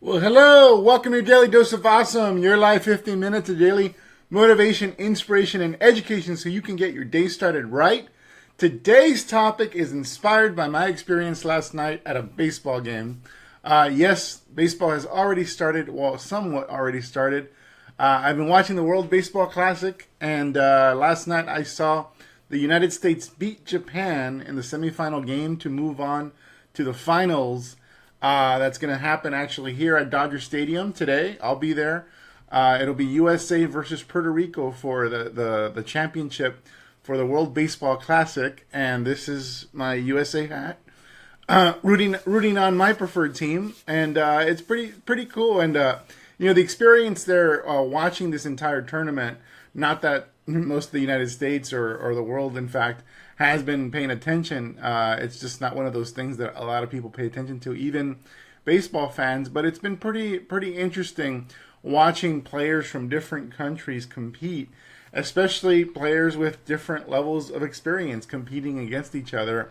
Well, hello. Welcome to your Daily Dose of Awesome, your live 15 minutes of daily motivation, inspiration, and education so you can get your day started right. Today's topic is inspired by my experience last night at a baseball game. Yes, baseball has already started, well, somewhat already started. I've been watching the World Baseball Classic, and last night I saw the United States beat Japan in the semifinal game to move on to the finals. That's going to happen actually here at Dodger Stadium today. I'll be there. It'll be USA versus Puerto Rico for the championship for the World Baseball Classic, and this is my USA hat, rooting on my preferred team, and it's pretty cool. And the experience there, watching this entire tournament. Not that most of the United States or the world, in fact, has been paying attention. It's just not one of those things that a lot of people pay attention to, even baseball fans. But it's been pretty interesting watching players from different countries compete, especially players with different levels of experience competing against each other,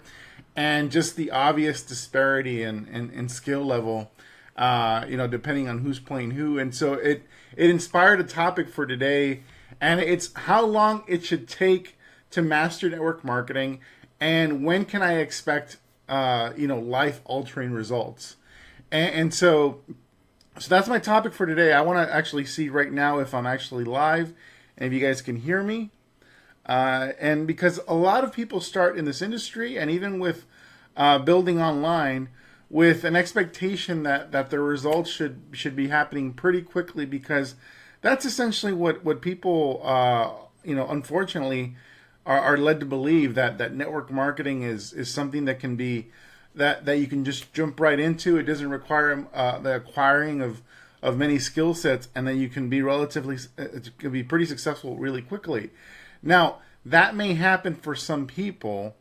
and just the obvious disparity in skill level, depending on who's playing who. And so it inspired a topic for today, and it's how long it should take to master network marketing, and when can I expect life-altering results. And so that's my topic for today. I want to actually see right now if I'm actually live and if you guys can hear me. And because a lot of people start in this industry, and even with building online, with an expectation that their results should be happening pretty quickly, because that's essentially what people, unfortunately, are led to believe, that network marketing is something that can be that you can just jump right into. It doesn't require the acquiring of many skill sets, and that you can be pretty successful really quickly. Now, that may happen for some people,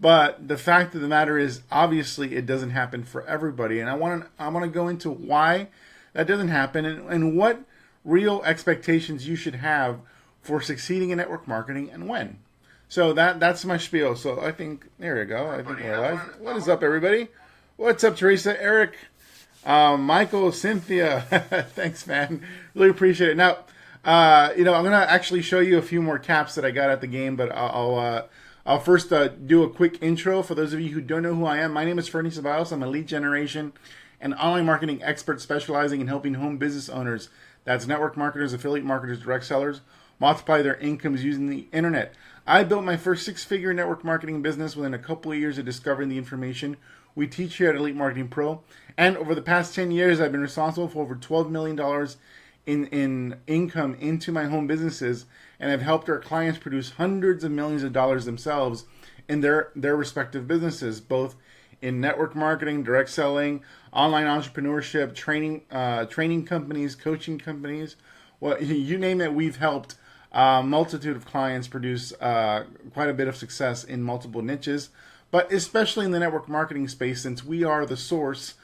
but the fact of the matter is, obviously, it doesn't happen for everybody. And I want to go into why that doesn't happen, and what real expectations you should have for succeeding in network marketing, and when. So that's my spiel. So I think, there you go. I think we're live. What is up, everybody? What's up, Teresa, Eric, Michael, Cynthia? Thanks, man. Really appreciate it. Now, I'm going to actually show you a few more caps that I got at the game, but I'll first do a quick intro for those of you who don't know who I am. My name is Fernie Ceballos. I'm a lead generation and online marketing expert specializing in helping home business owners, that's network marketers, affiliate marketers, direct sellers, multiply their incomes using the internet. I built my first six-figure network marketing business within a couple of years of discovering the information we teach here at Elite Marketing Pro. And over the past 10 years, I've been responsible for over $12 million in income into my home businesses, and I've helped our clients produce hundreds of millions of dollars themselves in their respective businesses, both in network marketing, direct selling, online entrepreneurship, training companies, coaching companies. Well, you name it, we've helped a multitude of clients produce quite a bit of success in multiple niches, but especially in the network marketing space, since we are the source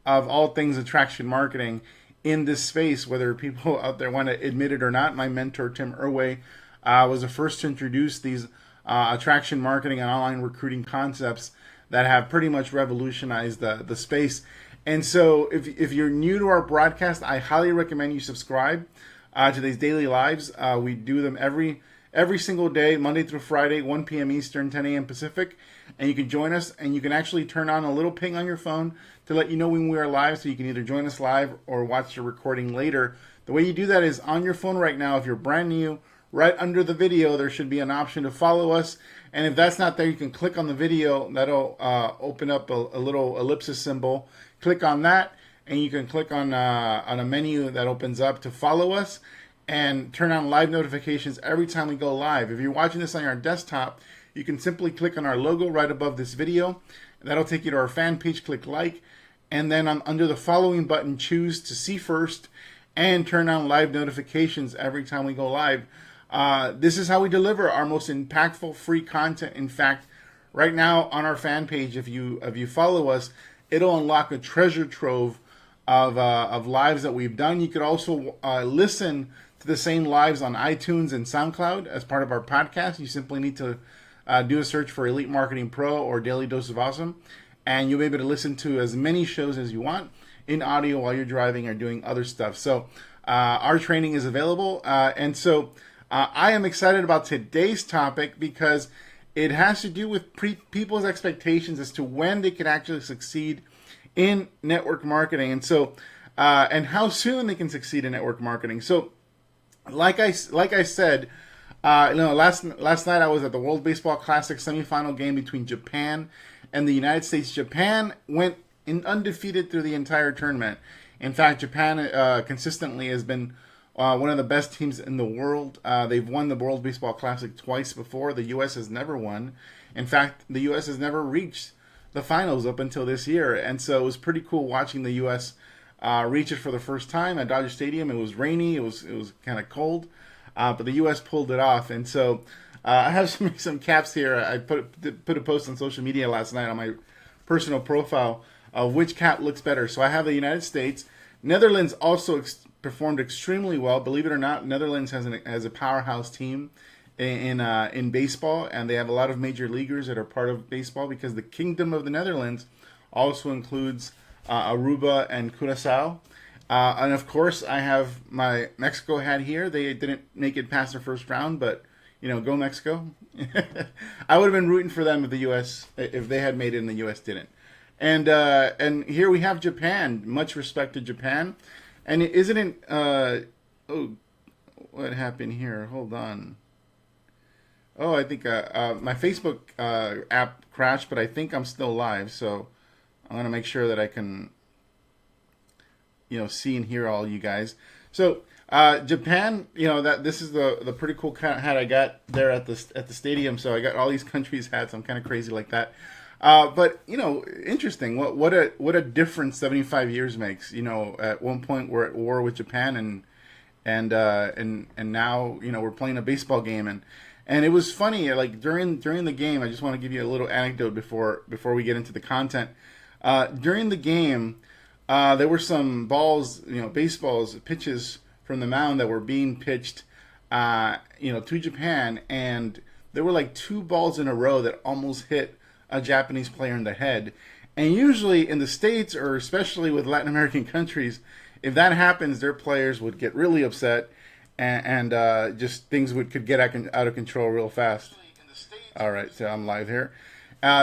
of all things attraction marketing in this space, whether people out there want to admit it or not. My mentor, Tim Irway, was the first to introduce these attraction marketing and online recruiting concepts that have pretty much revolutionized the space. And so if you're new to our broadcast, I highly recommend you subscribe to these daily lives. We do them every single day, Monday through Friday, 1 p.m. Eastern, 10 a.m. Pacific. And you can join us, and you can actually turn on a little ping on your phone to let you know when we are live, so you can either join us live or watch the recording later. The way you do that is on your phone right now. If you're brand new, right under the video, there should be an option to follow us. And if that's not there, you can click on the video. That'll open up a little ellipsis symbol. Click on that, and you can click on a menu that opens up to follow us and turn on live notifications every time we go live. If you're watching this on your desktop, you can simply click on our logo right above this video. That'll take you to our fan page. Click like, and then under the following button, choose to see first and turn on live notifications every time we go live. This is how we deliver our most impactful free content. In fact, right now on our fan page, if you follow us, it'll unlock a treasure trove of lives that we've done. You could also listen to the same lives on iTunes and SoundCloud as part of our podcast. You simply need to do a search for Elite Marketing Pro or Daily Dose of Awesome, and you'll be able to listen to as many shows as you want. in audio while you're driving or doing other stuff. So our training is available. And so I am excited about today's topic because it has to do with people's expectations as to when they can actually succeed in network marketing. And so, and how soon they can succeed in network marketing. So, like I said, last night I was at the World Baseball Classic semifinal game between Japan and the United States. Japan went undefeated through the entire tournament. In fact, Japan consistently has been one of the best teams in the world. They've won the World Baseball Classic twice before. The U.S. has never won. In fact, the U.S. has never reached the finals up until this year. And so it was pretty cool watching the U.S. Reach it for the first time at Dodger Stadium. It was rainy. It was kind of cold. But the U.S. pulled it off. And so I have some caps here. I put a post on social media last night on my personal profile of which cap looks better. So I have the United States. Netherlands also performed extremely well. Believe it or not, Netherlands has a powerhouse team in baseball, and they have a lot of major leaguers that are part of baseball because the Kingdom of the Netherlands also includes Aruba and Curacao. And of course, I have my Mexico hat here. They didn't make it past the first round, but go Mexico. I would have been rooting for them if they had made it and the U.S. didn't. And here we have Japan. Much respect to Japan. And isn't it? What happened here? Hold on. Oh, I think my Facebook app crashed, but I think I'm still live. So I'm gonna make sure that I can, see and hear all you guys. So Japan, that this is the pretty cool hat I got there at the stadium. So I got all these countries' hats. I'm kind of crazy like that. But interesting. What a difference 75 years makes. At one point we're at war with Japan, and now we're playing a baseball game, and it was funny. Like during the game, I just want to give you a little anecdote before we get into the content. During the game, there were some balls, baseballs, pitches from the mound that were being pitched, to Japan, and there were like 2 balls in a row that almost hit a Japanese player in the head. And usually in the States, or especially with Latin American countries, if that happens, their players would get really upset, and just things could get out of control real fast. All right, so I'm live here.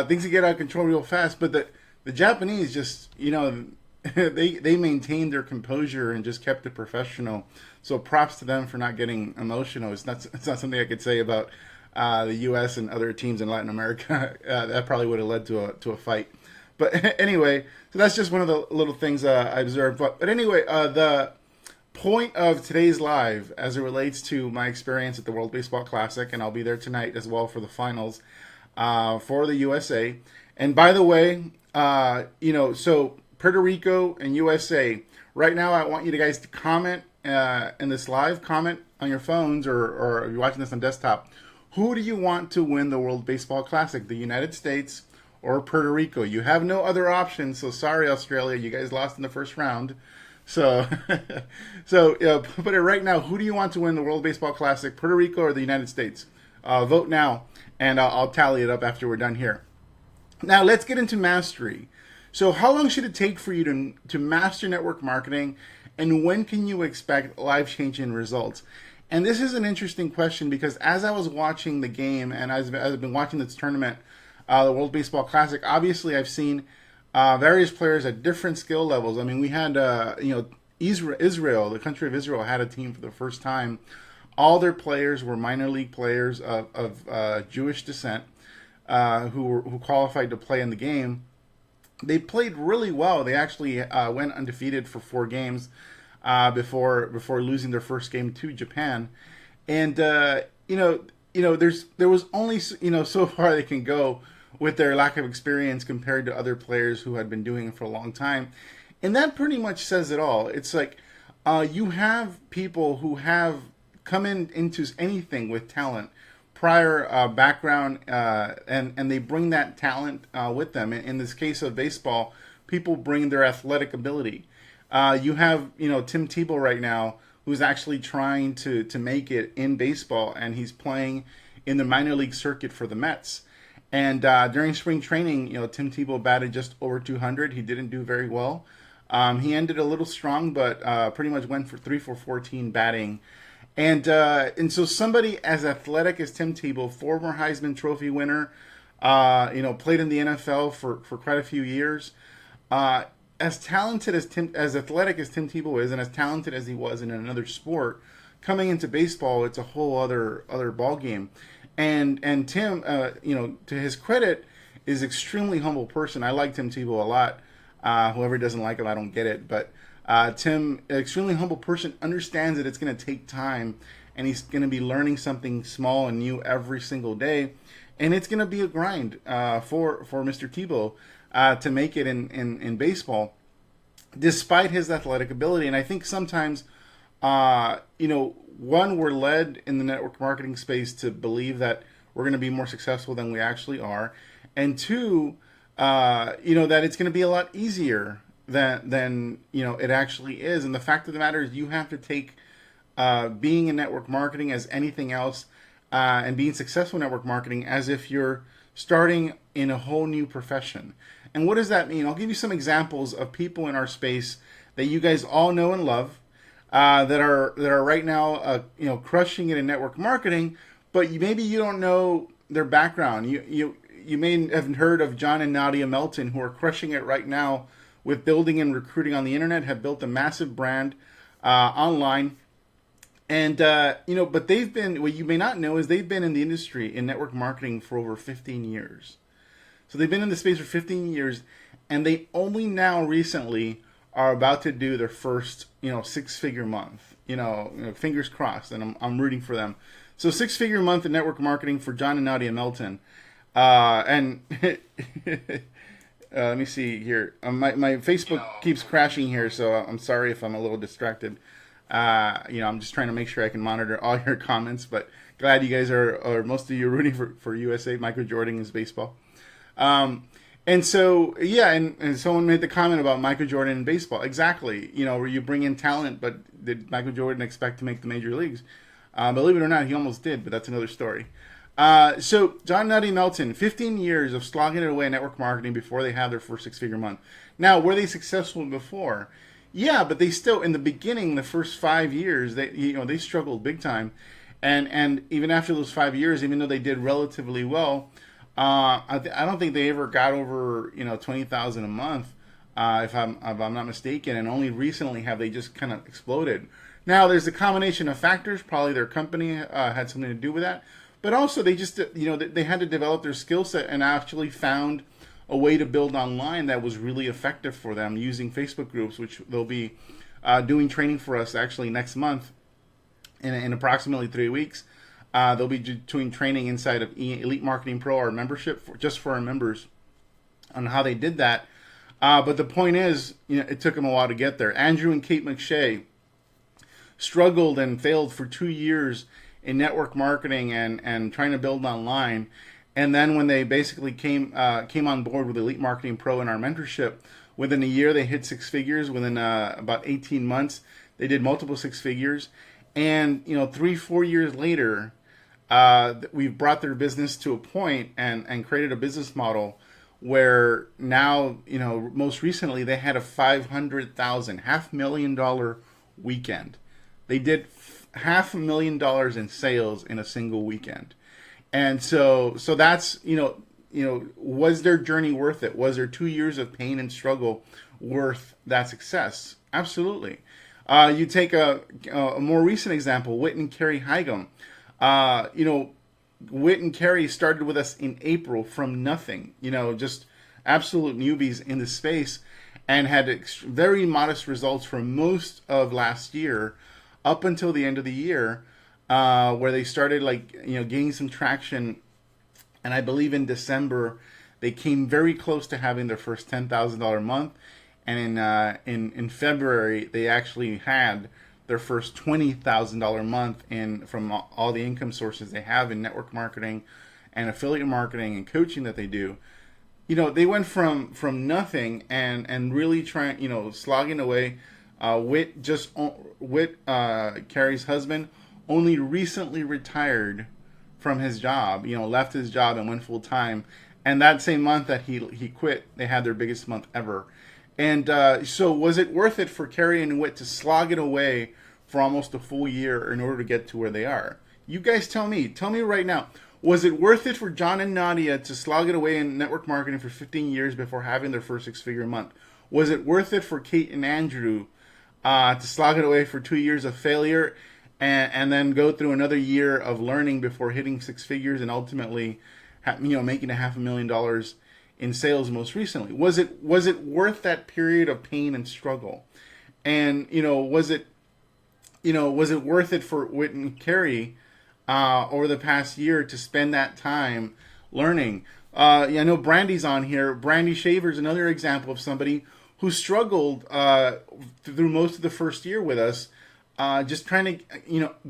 Things could get out of control real fast, but the Japanese just, they maintained their composure and just kept it professional. So props to them for not getting emotional. It's not something I could say about the U.S. and other teams in Latin America. That probably would have led to a fight. But anyway, so that's just one of the little things I observed. But anyway, the point of today's live, as it relates to my experience at the World Baseball Classic, and I'll be there tonight as well for the finals for the USA. And by the way, so Puerto Rico and USA. Right now, I want you guys to comment in this live. Comment on your phones, or if you're watching this on desktop. Who do you want to win the World Baseball Classic? The United States or Puerto Rico? You have no other options, so sorry, Australia. You guys lost in the first round. So, put it right now. Who do you want to win the World Baseball Classic? Puerto Rico or the United States? Vote now, and I'll tally it up after we're done here. Now, let's get into mastery. So how long should it take for you to master network marketing, and when can you expect life-changing results? And this is an interesting question because as I was watching the game, and as I've been watching this tournament, the World Baseball Classic, obviously I've seen various players at different skill levels. I mean, we had, Israel, the country of Israel, had a team for the first time. All their players were minor league players of Jewish descent who qualified to play in the game. They played really well. They actually went undefeated for 4 games before losing their first game to Japan. And there was only so far they can go with their lack of experience compared to other players who had been doing it for a long time. And that pretty much says it all. It's like you have people who have come into anything with talent, prior background, and they bring that talent with them. In this case of baseball, people bring their athletic ability. You have, Tim Tebow right now, who's actually trying to make it in baseball, and he's playing in the minor league circuit for the Mets. And during spring training, Tim Tebow batted just over 200. He didn't do very well. He ended a little strong, but pretty much went for 3 for 14 batting. And so somebody as athletic as Tim Tebow, former Heisman Trophy winner, played in the NFL for quite a few years. As talented as athletic as Tim Tebow is, and as talented as he was in another sport, coming into baseball, it's a whole other ball game. And Tim, to his credit, is extremely humble person. I like Tim Tebow a lot. Whoever doesn't like him, I don't get it. But Tim, an extremely humble person, understands that it's going to take time, and he's going to be learning something small and new every single day, and it's going to be a grind for Mr. Tebow to make it in baseball, despite his athletic ability. And I think sometimes, one, we're led in the network marketing space to believe that we're going to be more successful than we actually are, and two, that it's going to be a lot easier than it actually is. And the fact of the matter is, you have to take being in network marketing as anything else, and being successful in network marketing as if you're starting in a whole new profession. And what does that mean? I'll give you some examples of people in our space that you guys all know and love, that are right now crushing it in network marketing, but maybe you don't know their background. You may have heard of John and Nadia Melton, who are crushing it right now with building and recruiting on the internet, have built a massive brand online. And, but they've been, what you may not know is they've been in the industry in network marketing for over 15 years. So they've been in the space for 15 years, and they only now recently are about to do their first, 6-figure month. Fingers crossed, and I'm rooting for them. So 6-figure month in network marketing for John and Nadia Melton. And let me see here. My Facebook keeps crashing here, so I'm sorry if I'm a little distracted. I'm just trying to make sure I can monitor all your comments, but glad you guys or most of you are rooting for USA. Michael Jordan is baseball. And so, and someone made the comment about Michael Jordan in baseball. Exactly. Where you bring in talent, but did Michael Jordan expect to make the major leagues? Believe it or not, he almost did, but that's another story. So John Nutty Melton, 15 years of slogging it away in network marketing before they had their first 6-figure month. Now, were they successful before? Yeah, but they still, in the beginning, the first 5 years, they struggled big time, and even after those 5 years, even though they did relatively well, I don't think they ever got over $20,000 a month, if I'm not mistaken, and only recently have they just kind of exploded. Now, there's a combination of factors. Probably their company had something to do with that, but also they just they had to develop their skill set and actually found a way to build online that was really effective for them using Facebook groups, which they'll be doing training for us actually next month in approximately 3 weeks. They'll be doing training inside of Elite Marketing Pro, our membership, just for our members, on how they did that. But the point is, it took them a while to get there. Andrew and Kate McShay struggled and failed for 2 years in network marketing and trying to build online. And then when they basically came on board with Elite Marketing Pro and our mentorship, within a year they hit 6 figures. Within about 18 months, they did multiple 6 figures. And 3-4 years later, we've brought their business to a point and created a business model where now, most recently they had a $500,000, $500,000 weekend. They did $500,000 in sales in a single weekend. And so that's, was their journey worth it? Was their 2 years of pain and struggle worth that success? Absolutely. You take a more recent example, Whit and Carrie Higum. Whit and Carrie started with us in April from nothing, just absolute newbies in the space, and had very modest results for most of last year up until the end of the year, where they started gaining some traction. And I believe in December, they came very close to having their first $10,000 month. And in February, they actually had their first $20,000 month from all the income sources they have in network marketing and affiliate marketing and coaching that they do. They went from nothing and really trying, slogging away. Whit, Carrie's husband, only recently retired from his job, left his job and went full time. And that same month that he quit, they had their biggest month ever. And so, was it worth it for Carrie and Witt to slog it away for almost a full year in order to get to where they are? You guys tell me. Tell me right now. Was it worth it for John and Nadia to slog it away in network marketing for 15 years before having their first six-figure month? Was it worth it for Kate and Andrew to slog it away for 2 years of failure and then go through another year of learning before hitting six figures and ultimately, making $500,000 in sales most recently? Was it worth that period of pain and struggle? And was it worth it for Whit and Carrie over the past year to spend that time learning? I know Brandy's on here. Brandy Shaver's another example of somebody who struggled through most of the first year with us, just trying to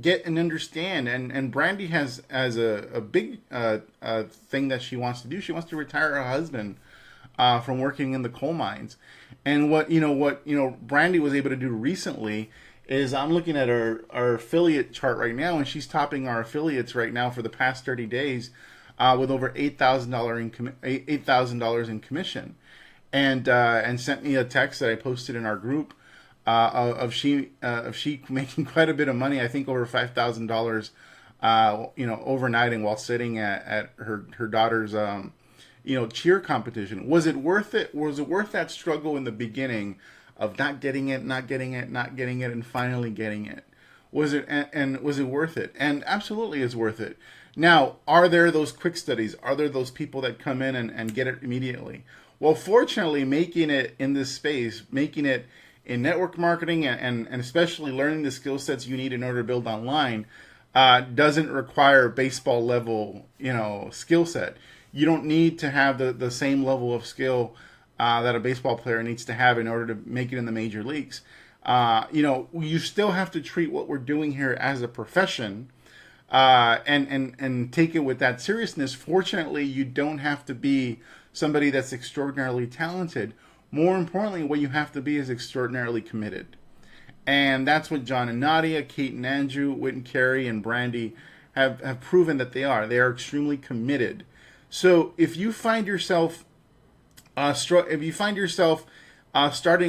get and understand. And Brandy has a big thing that she wants to do. She wants to retire her husband from working in the coal mines. And what Brandy was able to do recently is, I'm looking at our affiliate chart right now, and she's topping our affiliates right now for the past 30 days with over $8,000 in commission, and sent me a text that I posted in our group of she making quite a bit of money. I think over $5,000, overnighting while sitting at her daughter's cheer competition. Was it worth it? Was it worth that struggle in the beginning of not getting it, and finally getting it? Was it and was it worth it? And absolutely is worth it. Now, are there those quick studies? Are there those people that come in and get it immediately? Well, fortunately, making it in this space, making it in network marketing, and especially learning the skill sets you need in order to build online, doesn't require baseball level, skill set. You don't need to have the same level of skill that a baseball player needs to have in order to make it in the major leagues. You still have to treat what we're doing here as a profession, and take it with that seriousness. Fortunately, you don't have to be somebody that's extraordinarily talented. More importantly, what you have to be is extraordinarily committed. And that's what John and Nadia, Kate and Andrew, Whit and Carrie, and Brandy have proven that they are. They are extremely committed. So if you find yourself starting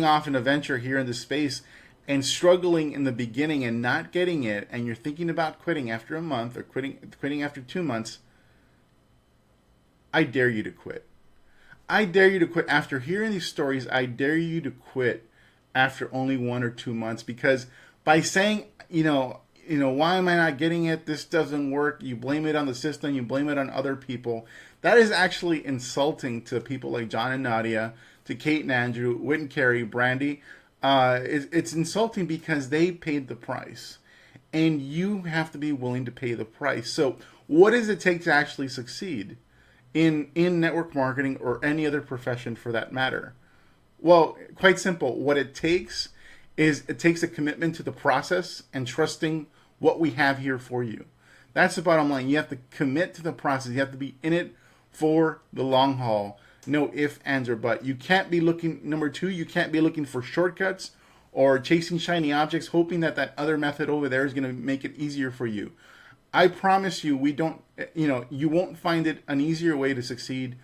off in a venture here in this space and struggling in the beginning and not getting it, and you're thinking about quitting after a month or quitting after 2 months, I dare you to quit. I dare you to quit. After hearing these stories, I dare you to quit after only 1 or 2 months, because by saying, why am I not getting it? This doesn't work. You blame it on the system. You blame it on other people. That is actually insulting to people like John and Nadia, to Kate and Andrew, Whit and Carrie, Brandy. It's insulting because they paid the price, and you have to be willing to pay the price. So what does it take to actually succeed in network marketing or any other profession for that matter? Well, quite simple. What it takes is a commitment to the process and trusting what we have here for you. That's the bottom line. You have to commit to the process. You have to be in it for the long haul. No ifs, ands, or buts. You can't be looking, number two, you can't be looking for shortcuts or chasing shiny objects, hoping that other method over there is going to make it easier for you. I promise you, you won't find it an easier way to succeed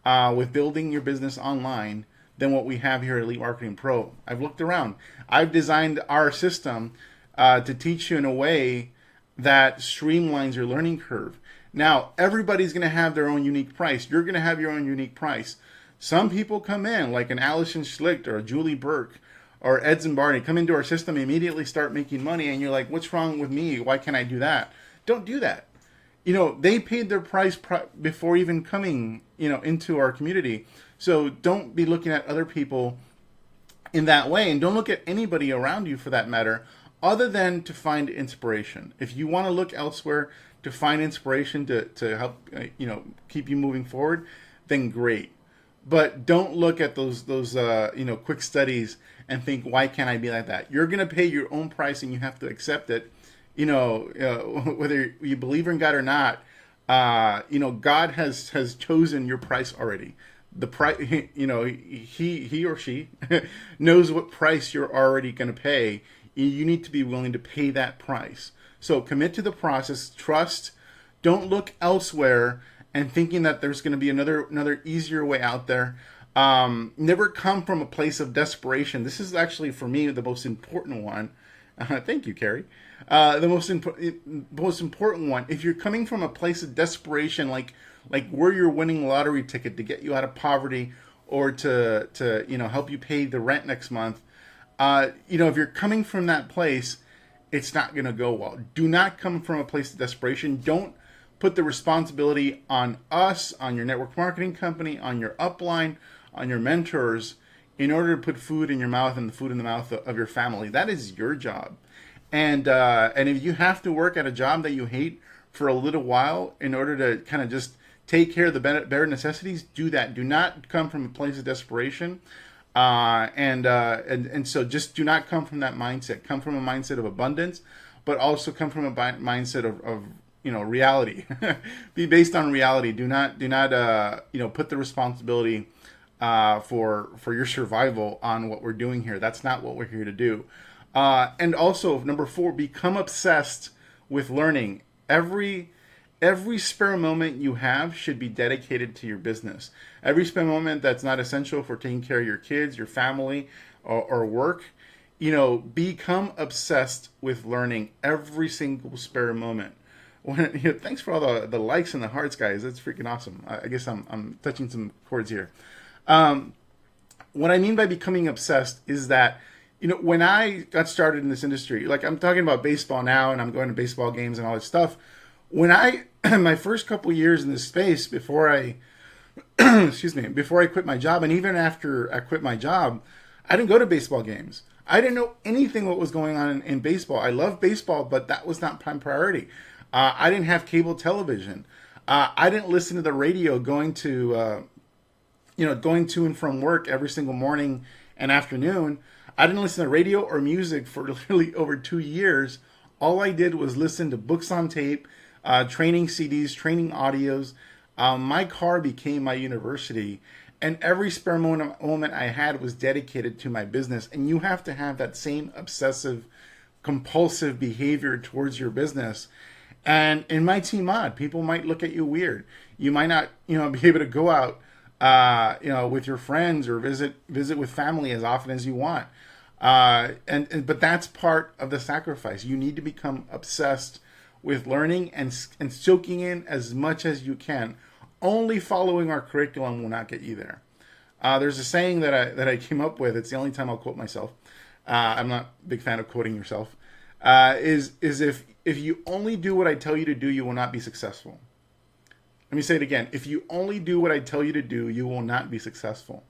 with building your business online than what we have here at Elite Marketing Pro. I've looked around. I've designed our system to teach you in a way that streamlines your learning curve. Now, everybody's going to have their own unique price. You're going to have your own unique price. Some people come in, like an Allison Schlicht or a Julie Burke or Ed Zimbardi, come into our system, immediately start making money, and you're like, what's wrong with me? Why can't I do that? Don't do that. They paid their price before even coming, into our community. So don't be looking at other people in that way, and don't look at anybody around you for that matter, other than to find inspiration. If you want to look elsewhere to find inspiration to help keep you moving forward, then great. But don't look at those quick studies and think, why can't I be like that? You're going to pay your own price, and you have to accept it. Whether you believe in God or not, God has chosen your price already. The price, he or she knows what price you're already going to pay. You need to be willing to pay that price. So commit to the process, trust, don't look elsewhere and thinking that there's going to be another easier way out there. Never come from a place of desperation. This is actually, for me, the most important one. Thank you, Carrie. Most important one. If you're coming from a place of desperation, like where you're winning a lottery ticket to get you out of poverty, or to help you pay the rent next month, if you're coming from that place, it's not going to go well. Do not come from a place of desperation. Don't put the responsibility on us, on your network marketing company, on your upline, on your mentors, in order to put food in your mouth and the food in the mouth of your family. That is your job. And if you have to work at a job that you hate for a little while in order to kind of just take care of the bare necessities, do that. Do not come from a place of desperation. And so just do not come from that mindset. Come from a mindset of abundance, but also come from a mindset of reality. Be based on reality. Do not put the responsibility for your survival on what we're doing here. That's not what we're here to do. And also, number 4, become obsessed with learning. Every spare moment you have should be dedicated to your business. Every spare moment that's not essential for taking care of your kids, your family, or work, become obsessed with learning every single spare moment. Thanks for all the likes and the hearts, guys. That's freaking awesome. I guess I'm touching some chords here. What I mean by becoming obsessed is that, when I got started in this industry, like I'm talking about baseball now, and I'm going to baseball games and all this stuff. When my first couple years in this space, before I quit my job, and even after I quit my job, I didn't go to baseball games. I didn't know anything what was going on in baseball. I love baseball, but that was not prime priority. I didn't have cable television. I didn't listen to the radio going to and from work every single morning and afternoon. I didn't listen to radio or music for literally over 2 years. All I did was listen to books on tape, training CDs, training audios. My car became my university, and every spare moment I had was dedicated to my business. And you have to have that same obsessive, compulsive behavior towards your business. And in my team mod, people might look at you weird. You might not, be able to go out, with your friends or visit with family as often as you want. But that's part of the sacrifice. You need to become obsessed with learning and soaking in as much as you can. Only following our curriculum will not get you there. There's a saying that I came up with. It's the only time I'll quote myself. I'm not a big fan of quoting yourself. Is if you only do what I tell you to do, you will not be successful. Let me say it again. If you only do what I tell you to do, you will not be successful.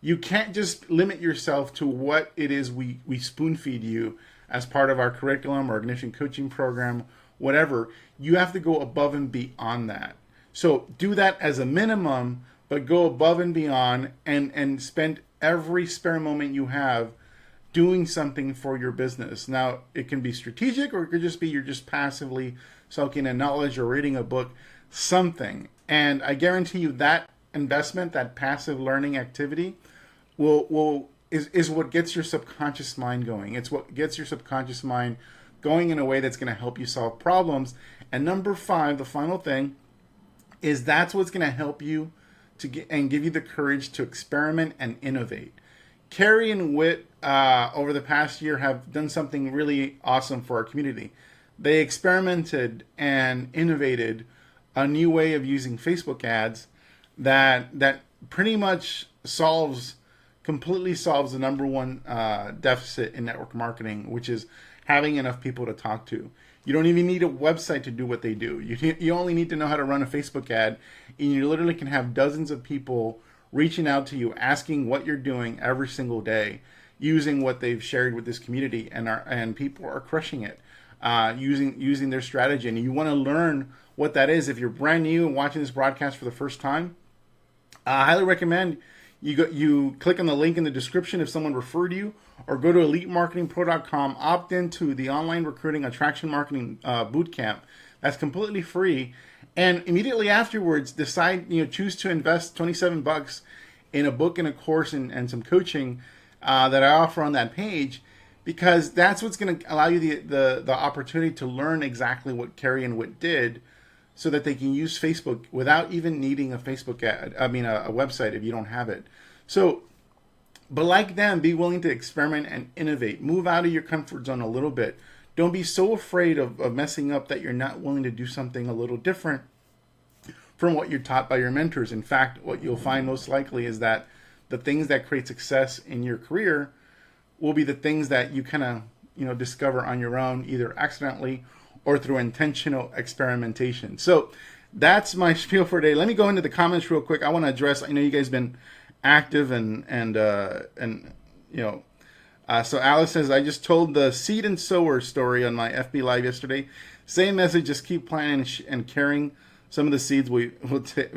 You can't just limit yourself to what it is we spoon feed you as part of our curriculum or Ignition coaching program, whatever. You have to go above and beyond that. So do that as a minimum, but go above and beyond and spend every spare moment you have doing something for your business. Now, it can be strategic, or it could just be you're just passively soaking in knowledge or reading a book, something. And I guarantee you that investment, that passive learning activity, is what gets your subconscious mind going. It's what gets your subconscious mind going in a way that's going to help you solve problems. And number 5, the final thing, is that's what's going to help you to get and give you the courage to experiment and innovate. Carrie and Whit, over the past year, have done something really awesome for our community. They experimented and innovated a new way of using Facebook ads that pretty much completely solves the number one deficit in network marketing, which is having enough people to talk to. You don't even need a website to do what they do. You only need to know how to run a Facebook ad, and you literally can have dozens of people reaching out to you, asking what you're doing every single day, using what they've shared with this community, and people are crushing it, using their strategy. And you want to learn what that is. If you're brand new and watching this broadcast for the first time, I highly recommend you click on the link in the description if someone referred you, or go to elitemarketingpro.com, opt into the online recruiting attraction marketing bootcamp. That's completely free. And immediately afterwards, choose to invest $27 in a book and a course and some coaching that I offer on that page, because that's what's going to allow you the opportunity to learn exactly what Carrie and Whit did, so that they can use Facebook without even needing a Facebook ad. I mean, a website if you don't have it. So, but like them, be willing to experiment and innovate. Move out of your comfort zone a little bit. Don't be so afraid of messing up that you're not willing to do something a little different from what you're taught by your mentors. In fact, what you'll find most likely is that the things that create success in your career will be the things that you kind of, discover on your own, either accidentally or through intentional experimentation. So that's my spiel for today. Let me go into the comments real quick. I want to address, I know you guys been active so Alice says, I just told the seed and sower story on my FB Live yesterday. Same message, just keep planting and carrying. Some of the seeds we will take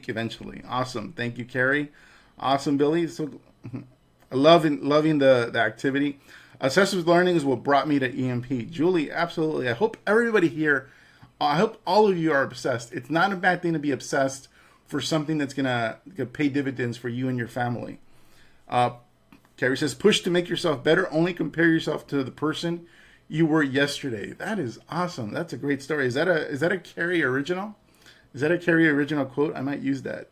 eventually. Awesome. Thank you, Carrie. Awesome, Billy. So loving the activity. Obsessive learning is what brought me to EMP. Julie, absolutely. I hope everybody here, I hope all of you are obsessed. It's not a bad thing to be obsessed for something that's going to pay dividends for you and your family. Carrie says, push to make yourself better. Only compare yourself to the person you were yesterday. That is awesome. That's a great story. Is that a Carrie original? Is that a Carrie original quote? I might use that.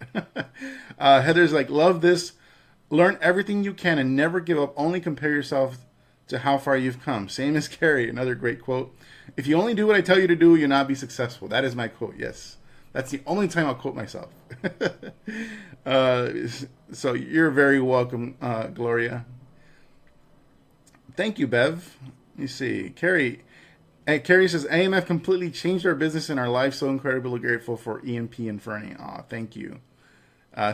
Heather's like, love this. Learn everything you can and never give up. Only compare yourself to how far you've come. Same as Carrie. Another great quote. If you only do what I tell you to do, you'll not be successful. That is my quote. Yes. That's the only time I'll quote myself. So you're very welcome, Gloria. Thank you, Bev. Let me see. Carrie says, AMF completely changed our business and our life. So incredibly grateful for EMP and Fernie. Aw, thank you.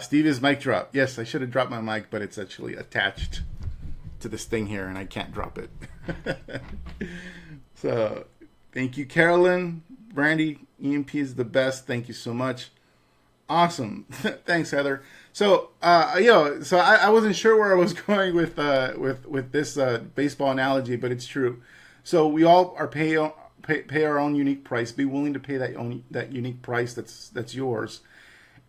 Steve is mic drop. Yes, I should have dropped my mic, but it's actually attached to this thing here, and I can't drop it. So, thank you, Carolyn. Brandy, EMP is the best. Thank you so much. Awesome. Thanks, Heather. So, I wasn't sure where I was going with this baseball analogy, but it's true. So we all are pay our own unique price. Be willing to pay that unique price that's yours,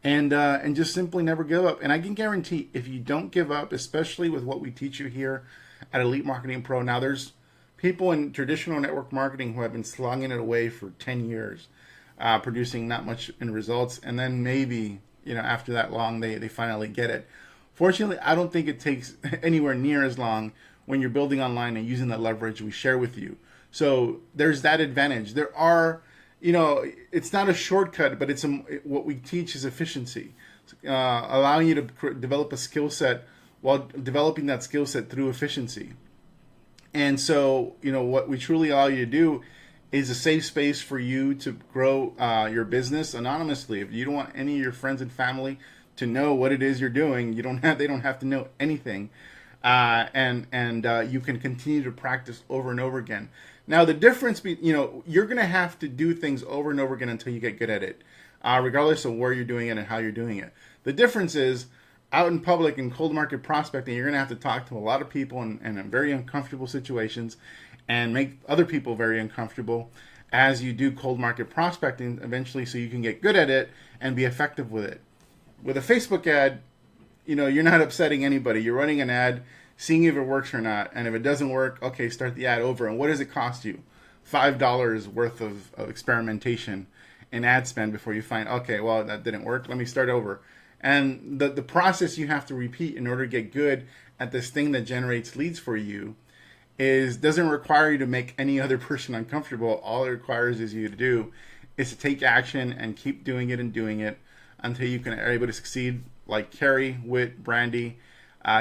and just simply never give up. And I can guarantee, if you don't give up, especially with what we teach you here at Elite Marketing Pro, now there's people in traditional network marketing who have been slugging it away for 10 years, producing not much in results, and then maybe after that long they finally get it. Fortunately, I don't think it takes anywhere near as long when you're building online and using the leverage we share with you. So there's that advantage. There are, it's not a shortcut, but what we teach is efficiency, allowing you to develop a skill set while developing that skill set through efficiency. And so, what we truly allow you to do is a safe space for you to grow your business anonymously. If you don't want any of your friends and family to know what it is you're doing, they don't have to know anything. And you can continue to practice over and over again. Now, the difference, you're going to have to do things over and over again until you get good at it, regardless of where you're doing it and how you're doing it. The difference is, out in public in cold market prospecting, you're going to have to talk to a lot of people in very uncomfortable situations and make other people very uncomfortable as you do cold market prospecting eventually, so you can get good at it and be effective with it. With a Facebook ad, you're not upsetting anybody. You're running an ad, seeing if it works or not. And if it doesn't work, okay, start the ad over. And what does it cost you? $5 worth of experimentation and ad spend before you find, okay, well, that didn't work. Let me start over. And the process you have to repeat in order to get good at this thing that generates leads for you doesn't require you to make any other person uncomfortable. All it requires is you to do is to take action and keep doing it until you are able to succeed, like Carrie, Whit, Brandy,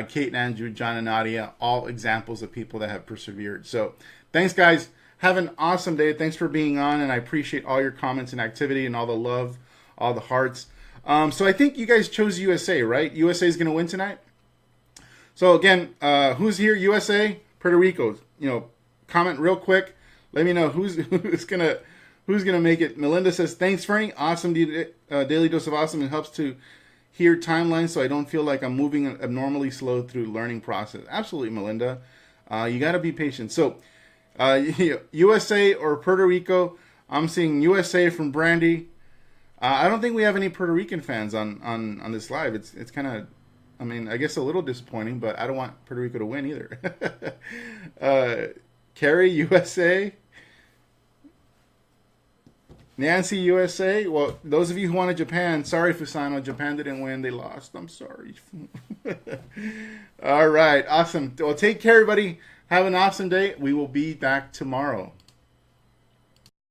Kate and Andrew, John and Nadia, all examples of people that have persevered. So thanks, guys. Have an awesome day. Thanks for being on, and I appreciate all your comments and activity and all the love, all the hearts. So I think you guys chose USA, right? USA is going to win tonight. So again, who's here? USA, Puerto Rico. Comment real quick. Let me know who's gonna make it. Melinda says, thanks, Fernie. Awesome daily dose of awesome. It helps to hear timelines so I don't feel like I'm moving abnormally slow through learning process. Absolutely, Melinda. You got to be patient. So USA or Puerto Rico. I'm seeing USA from Brandy. I don't think we have any Puerto Rican fans on this live. It's kind of, I guess a little disappointing, but I don't want Puerto Rico to win either. Carrie, USA. Nancy USA. Well, those of you who wanted Japan, sorry, Fusano. Japan didn't win. They lost. I'm sorry. All right. Awesome. Well, take care, everybody. Have an awesome day. We will be back tomorrow.